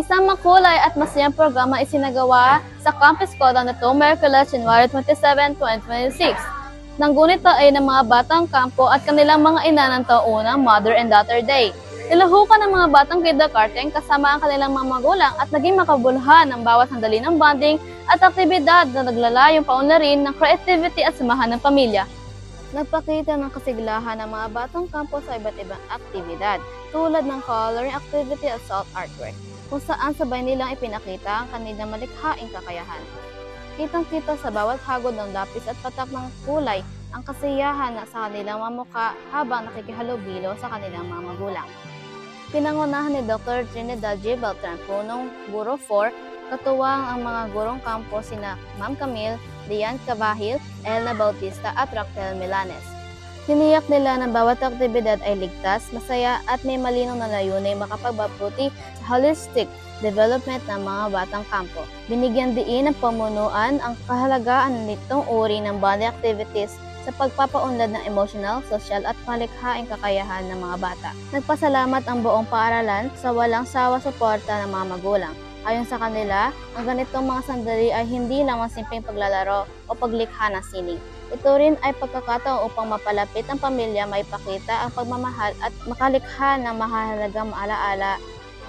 Isang makulay at masayang programa isinagawa sa Campus Codon na Merkulas, January 27, 2026. Nanggunit ay ng mga batang kampo at kanilang mga ina ng taunang Mother and Daughter Day. Nilahukan ng mga batang kindergarten kasama ang kanilang mga magulang at naging makabuluhan ang bawat sandali ng bonding at aktibidad na naglalayong paunlarin ng creativity at samahan ng pamilya. Nagpakita ng kasiglahan ng mga batang kampo sa iba't ibang aktibidad tulad ng coloring activity at salt artwork, kung saan sabay nilang ipinakita ang kanilang malikhaing kakayahan. Kitang-kita sa bawat hagod ng lapis at patak ng kulay ang kasiyahan na sa kanilang mga mukha habang nakikihalubilo sa kanilang mga magulang. Pinangunahan ni Dr. Trinidad J. Beltran, punong Guro 4, katuwang ang mga gurong kampo sina Ma'am Camille, Dian Cabahil, Elna Bautista at Raquel Milanes. Tiniyak nila na bawat aktibidad ay ligtas, masaya at may malinong na layunay makapagpabuti sa holistic development ng mga batang kampo. Binigyan diin ng pamunuan ang kahalagaan nitong uri ng bonding activities sa pagpapaunlad ng emotional, social at malikhaing kakayahan ng mga bata. Nagpasalamat ang buong paaralan sa walang sawa suporta ng mga magulang. Ayon sa kanila, ang ganitong mga sandali ay hindi lamang simpleng paglalaro o paglikha ng sining. Ito rin ay pagkakataon upang mapalapit ang pamilya, maipakita ang pagmamahal at makalikha ng mahalagang alaala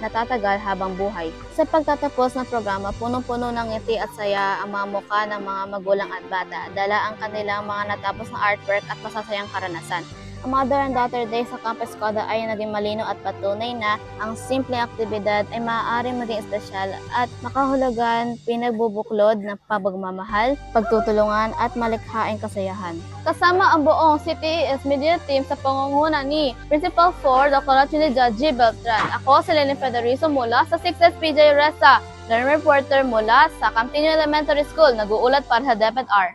na tatagal habang buhay. Sa pagtatapos ng programa, punong-puno ng ngiti at saya ang mga mukha ng mga magulang at bata, dala ang kanilang mga natapos na artwork at masasayang karanasan. Ang Mother and Daughter Day sa Campus Coda ay naging malinaw at patunay na ang simpleng aktibidad ay maaaring maging espesyal at makahulugan pinagbubuklod ng pagmamahal, pagtutulungan at malikhaing kasayahan. Kasama ang buong CTES Media Team sa pangunguna ni Principal 4 Dr. Trinidad J. Beltran. Ako si Lenny Federizo mula sa 6S PJ Resa, learning reporter mula sa Camtino Elementary School, nag-uulat para sa DepEd R.